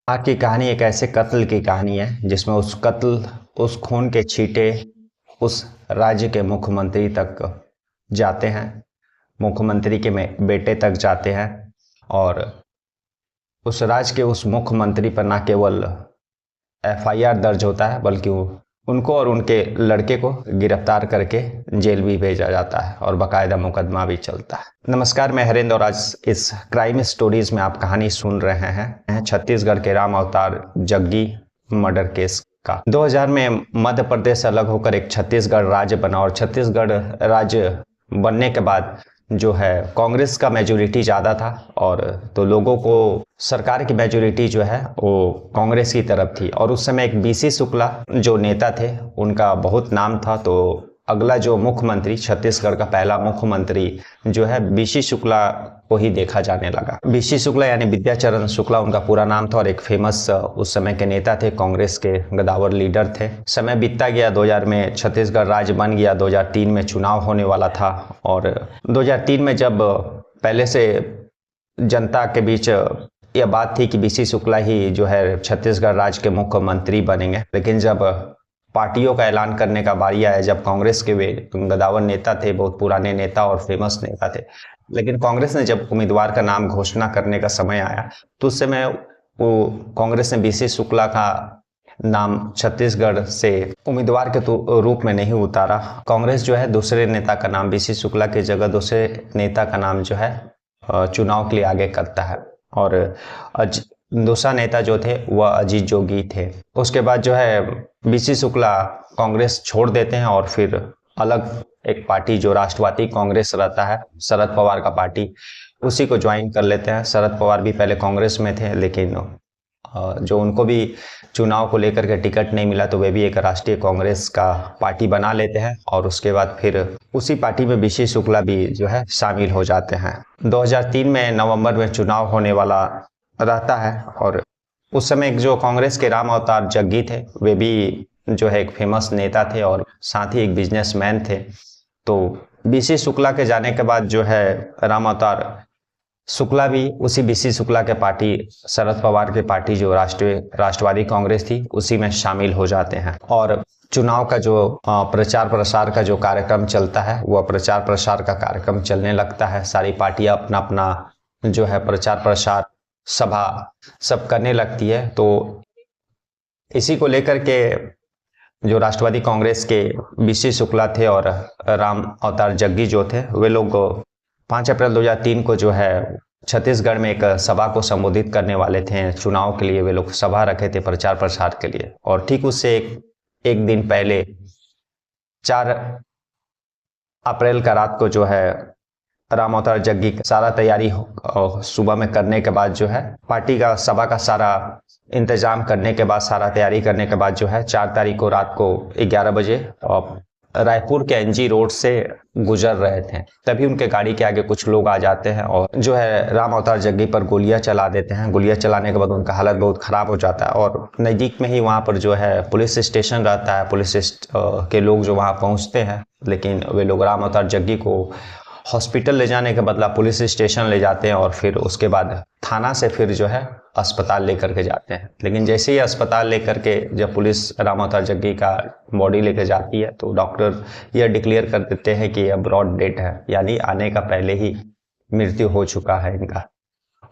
आज की कहानी एक ऐसे कत्ल की कहानी है जिसमें उस खून के छींटे उस राज्य के मुख्यमंत्री तक जाते हैं। मुख्यमंत्री के में बेटे तक जाते हैं और उस राज्य के उस मुख्यमंत्री पर न केवल एफआईआर दर्ज होता है बल्कि उनको और उनके लड़के को गिरफ्तार करके जेल भी भेजा जाता है और बाकायदा मुकदमा भी चलता है। नमस्कार, मैं हरेंद्र और आज इस क्राइम स्टोरीज में आप कहानी सुन रहे हैं छत्तीसगढ़ के राम अवतार जग्गी मर्डर केस का। 2000 में मध्य प्रदेश अलग होकर एक छत्तीसगढ़ राज्य बना और छत्तीसगढ़ राज्य बनने के बाद जो है कांग्रेस का मेजोरिटी ज़्यादा था और तो लोगों को सरकार की मेजोरिटी जो है वो कांग्रेस की तरफ थी। और उस समय एक बीसी शुक्ला जो नेता थे उनका बहुत नाम था। तो अगला जो मुख्यमंत्री, छत्तीसगढ़ का पहला मुख्यमंत्री जो है बीसी शुक्ला को ही देखा जाने लगा। बीसी शुक्ला यानी विद्याचरण शुक्ला उनका पूरा नाम था और एक फेमस उस समय के नेता थे, कांग्रेस के गदावर लीडर थे। समय बीतता गया, 2000 में छत्तीसगढ़ राज्य बन गया। 2003 में चुनाव होने वाला था और 2003 में जब पहले से जनता के बीच यह बात थी कि बीसी शुक्ला ही जो है छत्तीसगढ़ राज्य के मुख्यमंत्री बनेंगे, लेकिन जब पार्टियों का ऐलान करने का बारी आया, जब कांग्रेस के वे गदावर नेता थे, बहुत पुराने नेता और फेमस नेता थे, लेकिन कांग्रेस ने जब उम्मीदवार का नाम घोषणा करने का समय आया तो उस समय वो कांग्रेस ने बीसी शुक्ला का नाम छत्तीसगढ़ से उम्मीदवार के रूप में नहीं उतारा। कांग्रेस जो है दूसरे नेता का नाम, बीसी शुक्ला की जगह दूसरे नेता का नाम जो है चुनाव के लिए आगे करता है और दूसरा नेता जो थे वह अजीत जोगी थे। उसके बाद जो है बीसी शुक्ला कांग्रेस छोड़ देते हैं और फिर अलग एक पार्टी जो राष्ट्रवादी कांग्रेस रहता है, शरद पवार का पार्टी, उसी को ज्वाइन कर लेते हैं। शरद पवार भी पहले कांग्रेस में थे, लेकिन जो उनको भी चुनाव को लेकर के टिकट नहीं मिला तो वे भी एक राष्ट्रीय कांग्रेस का पार्टी बना लेते हैं और उसके बाद फिर उसी पार्टी में बीसी शुक्ला भी जो है शामिल हो जाते हैं। 2003 में नवंबर में चुनाव होने वाला रहता है और उस समय जो कांग्रेस के राम अवतार जग्गी थे वे भी जो है एक फेमस नेता थे और साथ ही एक बिजनेसमैन थे। तो बीसी शुक्ला के जाने के बाद जो है राम अवतार शुक्ला भी उसी बीसी शुक्ला के पार्टी, शरद पवार की पार्टी जो राष्ट्रवादी कांग्रेस थी, उसी में शामिल हो जाते हैं और चुनाव का जो प्रचार प्रसार का जो कार्यक्रम चलता है वह प्रचार प्रसार का कार्यक्रम चलने लगता है। सारी पार्टियां अपना अपना जो है प्रचार प्रसार सभा सब करने लगती है। तो इसी को लेकर के जो राष्ट्रवादी कांग्रेस के बीसी शुक्ला थे और राम अवतार जग्गी जो थे वे लोग 5 अप्रैल 2003 को जो है छत्तीसगढ़ में एक सभा को संबोधित करने वाले थे। चुनाव के लिए वे लोग सभा रखे थे प्रचार प्रसार के लिए और ठीक उससे एक दिन पहले 4 अप्रैल का रात को जो है राम अवतार जग्गी की सारा तैयारी सुबह में करने के बाद जो है पार्टी का सभा का सारा इंतजाम करने के बाद, सारा तैयारी करने के बाद जो है 4 तारीख को रात को 11 बजे रायपुर के एनजी रोड से गुजर रहे थे। तभी उनके गाड़ी के आगे कुछ लोग आ जाते हैं और जो है राम अवतार जग्गी पर गोलियां चला देते हैं। गोलियां चलाने के बाद उनका हालत बहुत खराब हो जाता है और नज़दीक में ही वहां पर जो है पुलिस स्टेशन रहता है। पुलिस के लोग जो वहां पहुंचते हैं, लेकिन वे लोग राम अवतार जग्गी को हॉस्पिटल ले जाने के बदला पुलिस स्टेशन ले जाते हैं और फिर उसके बाद थाना से फिर जो है अस्पताल लेकर के जाते हैं। लेकिन जैसे ही अस्पताल लेकर के जब पुलिस राम अवतार जग्गी का बॉडी लेकर जाती है तो डॉक्टर यह डिक्लेयर कर देते हैं कि यह ब्रॉड डेथ है, यानी आने का पहले ही मृत्यु हो चुका है इनका।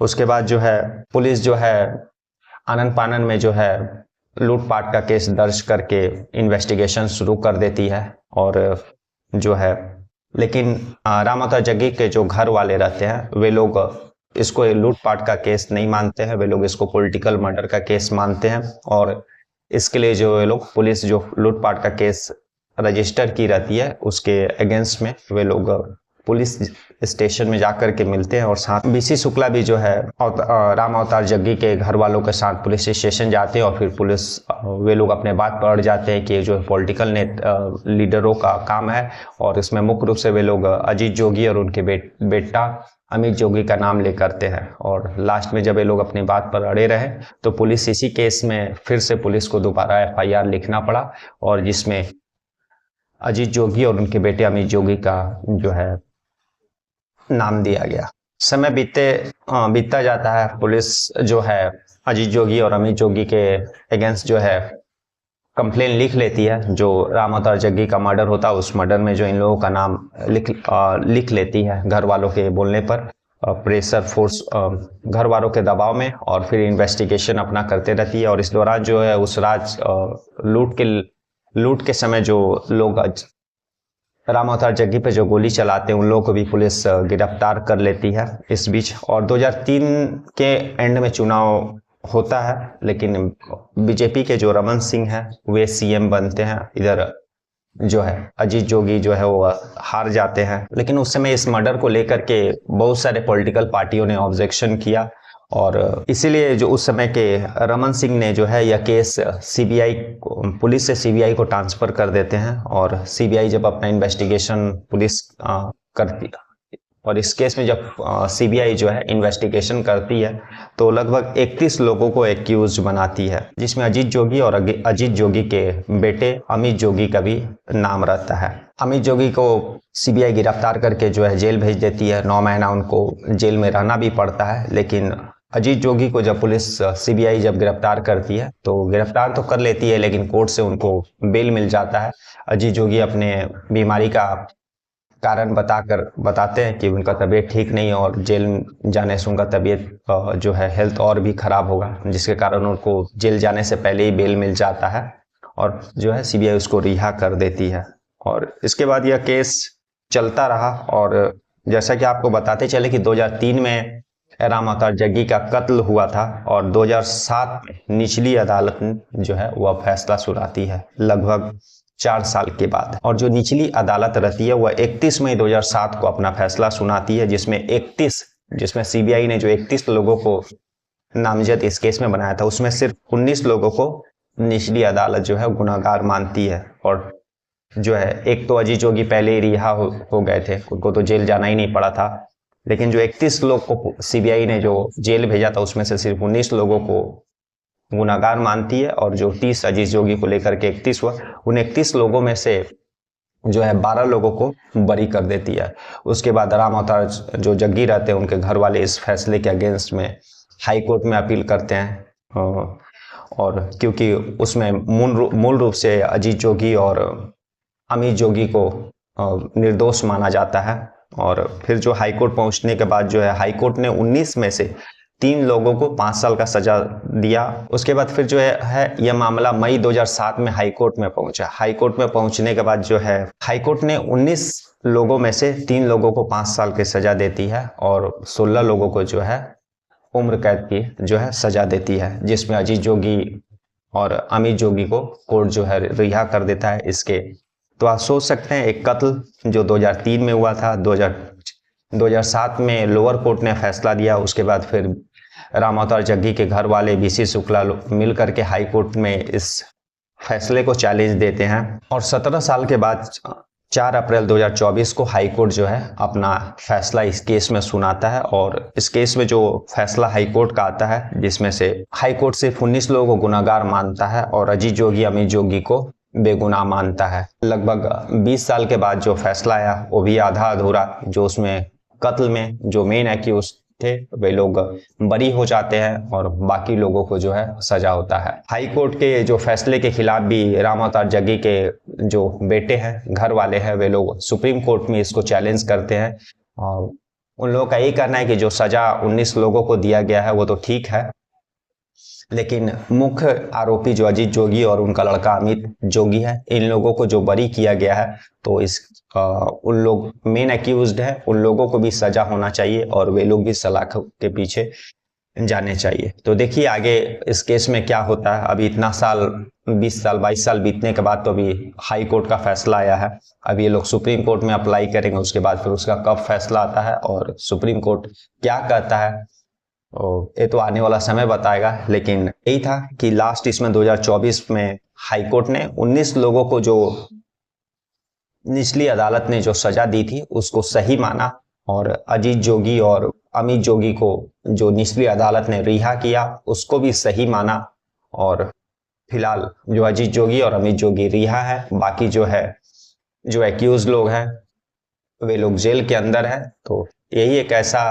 उसके बाद जो है पुलिस जो है आनन फानन में जो है लूटपाट का केस दर्ज करके इन्वेस्टिगेशन शुरू कर देती है और जो है लेकिन राम अवतार जग्गी के जो घर वाले रहते हैं वे लोग इसको लूटपाट का केस नहीं मानते हैं, वे लोग इसको पॉलिटिकल मर्डर का केस मानते हैं और इसके लिए जो वे लोग पुलिस जो लूटपाट का केस रजिस्टर की रहती है उसके अगेंस्ट में वे लोग पुलिस स्टेशन में जाकर के मिलते हैं और साथ बीसी शुक्ला भी जो है राम अवतार जग्गी के घर वालों के साथ पुलिस स्टेशन जाते हैं और फिर पुलिस वे लोग अपने बात पर अड़ जाते हैं कि ये जो पॉलिटिकल लीडरों का काम है और इसमें मुख्य रूप से वे लोग अजीत जोगी और उनके बेटा अमित जोगी का नाम ले करते हैं। और लास्ट में जब ये लोग अपनी बात पर अड़े रहे तो पुलिस इसी केस में फिर से पुलिस को दोबारा एफआईआर लिखना पड़ा और जिसमें अजीत जोगी और उनके बेटे अमित जोगी का जो है नाम दिया गया। समय बीतता जाता है, पुलिस जो है अजीत जोगी और अमित जोगी के अगेंस्ट जो है कंप्लेन लिख लेती है। जो राम अवतार जग्गी का मर्डर होता है उस मर्डर में जो इन लोगों का नाम लिख लेती है घर वालों के बोलने पर, प्रेशर फोर्स, घर वालों के दबाव में, और फिर इन्वेस्टिगेशन अपना करते रहती है। और इस दौरान जो है उस लूट के समय जो लोग राम अवतार जग्गी पे जो गोली चलाते हैं उन लोगों को भी पुलिस गिरफ्तार कर लेती है इस बीच। और 2003 के एंड में चुनाव होता है, लेकिन बीजेपी के जो रमन सिंह हैं वे सीएम बनते हैं। इधर जो है अजीत जोगी जो है वो हार जाते हैं। लेकिन उस समय इस मर्डर को लेकर के बहुत सारे पॉलिटिकल पार्टियों ने ऑब्जेक्शन किया, और इसीलिए जो उस समय के रमन सिंह ने जो है यह केस सीबीआई, पुलिस से सीबीआई को ट्रांसफर कर देते हैं। और सीबीआई जब अपना इन्वेस्टिगेशन पुलिस करती, और इस केस में जब सीबीआई जो है इन्वेस्टिगेशन करती है तो लगभग 31 लोगों को एक्यूज बनाती है, जिसमें अजीत जोगी और अजीत जोगी के बेटे अमित जोगी का भी नाम रहता है। अमित जोगी को सीबीआई गिरफ्तार करके जो है जेल भेज देती है। 9 महीना उनको जेल में रहना भी पड़ता है। लेकिन अजीत जोगी को जब पुलिस सीबीआई जब गिरफ्तार करती है तो गिरफ्तार तो कर लेती है, लेकिन कोर्ट से उनको बेल मिल जाता है। अजीत जोगी अपने बीमारी का कारण बताते हैं कि उनका तबीयत ठीक नहीं है, और जेल जाने से उनका तबीयत जो है हेल्थ और भी खराब होगा, जिसके कारण उनको जेल जाने से पहले ही बेल मिल जाता है, और जो है सीबीआई उसको रिहा कर देती है। और इसके बाद यह केस चलता रहा। और जैसा कि आपको बताते चले कि 2003 में राम अवतार जग्गी का कत्ल हुआ था, और 2007 में निचली अदालत जो है वह फैसला सुनाती है लगभग 4 साल के बाद। और जो निचली अदालत रहती है वह 31 मई 2007 को अपना फैसला सुनाती है, जिसमें सीबीआई ने जो 31 लोगों को नामजद इस केस में बनाया था उसमें सिर्फ 19 लोगों को निचली अदालत जो है गुनहगार मानती है। और जो है एक तो अजीत जोगी पहले ही रिहा हो गए थे, उनको तो जेल जाना ही नहीं पड़ा था। लेकिन जो 31 लोग को सीबीआई ने जो जेल भेजा था उसमें से सिर्फ 19 लोगों को गुनाहगार मानती है, और जो 30 अजीत जोगी को लेकर के 31 हुआ, उन 31 लोगों में से जो है 12 लोगों को बरी कर देती है। उसके बाद राम अवतार जो जग्गी रहते हैं उनके घर वाले इस फैसले के अगेंस्ट में हाई कोर्ट में अपील करते हैं, और क्योंकि उसमें मूल रूप से अजीत जोगी और अमित जोगी को निर्दोष माना जाता है। और फिर जो हाई कोर्ट पहुंचने के बाद जो है हाई कोर्ट ने 19 में से 3 लोगों को 5 साल का सजा दिया। उसके बाद फिर जो है यह मामला मई 2007 में हाई कोर्ट में पहुंचा। हाई कोर्ट में पहुंचने के बाद जो है हाई कोर्ट ने 19 लोगों में से 3 लोगों को 5 साल की सजा देती है, और 16 लोगों को जो है उम्र कैद की जो है सजा देती है, जिसमें अजीत जोगी और अमित जोगी को कोर्ट जो है रिहा कर देता है इसके। तो आप सोच सकते हैं एक कत्ल जो 2003 में हुआ था, 2007 में लोअर कोर्ट ने फैसला दिया। उसके बाद फिर राम अवतार जग्गी के घर वाले बीसी शुक्ला मिल करके हाई कोर्ट में इस फैसले को चैलेंज देते हैं, और 17 साल के बाद 4 अप्रैल 2024 को हाई कोर्ट जो है अपना फैसला इस केस में सुनाता है। और इस केस में जो फैसला हाई कोर्ट का आता है, जिसमें से हाई कोर्ट सिर्फ 19 लोगों को गुनाहगार मानता है और अजीत जोगी अमित जोगी को बेगुनाह मानता है। लगभग 20 साल के बाद जो फैसला आया वो भी आधा अधूरा, जो उसमें कत्ल में जो मेन एक्यूज थे वे लोग बरी हो जाते हैं, और बाकी लोगों को जो है सजा होता है। हाई कोर्ट के जो फैसले के खिलाफ भी राम अवतार जग्गी के जो बेटे हैं, घर वाले हैं, वे लोग सुप्रीम कोर्ट में इसको चैलेंज करते हैं। और उन लोगों का यही कहना है कि जो सजा 19 लोगों को दिया गया है वो तो ठीक है, लेकिन मुख्य आरोपी जो अजीत जोगी और उनका लड़का अमित जोगी है, इन लोगों को जो बरी किया गया है तो उन लोग मेन एक्यूज्ड है, उन लोगों को भी सजा होना चाहिए, और वे लोग भी सलाखों के पीछे जाने चाहिए। तो देखिए आगे इस केस में क्या होता है। अभी इतना साल 20 साल 22 साल बीतने के बाद तो अभी हाई कोर्ट का फैसला आया है। अब ये लोग सुप्रीम कोर्ट में अप्लाई करेंगे, उसके बाद फिर उसका कब फैसला आता है और सुप्रीम कोर्ट क्या कहता है ये तो आने वाला समय बताएगा। लेकिन यही था कि लास्ट इसमें 2024 में हाई कोर्ट ने 19 लोगों को जो निचली अदालत ने जो सजा दी थी उसको सही माना, और अजीत जोगी और अमित जोगी को जो निचली अदालत ने रिहा किया उसको भी सही माना। और फिलहाल जो अजीत जोगी और अमित जोगी रिहा है, बाकी जो है जो एक्यूज लोग हैं वे लोग जेल के अंदर हैं। तो यही एक ऐसा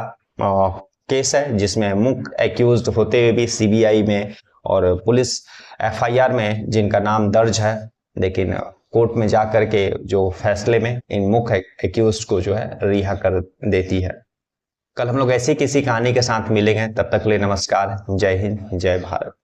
केस है जिसमें मुख्य एक्यूज्ड होते हुए भी सीबीआई में और पुलिस एफआईआर में जिनका नाम दर्ज है, लेकिन कोर्ट में जाकर के जो फैसले में इन मुख्य एक्यूज्ड को जो है रिहा कर देती है। कल हम लोग ऐसी किसी कहानी के साथ मिलेंगे, तब तक के लिए नमस्कार, जय हिंद, जय भारत।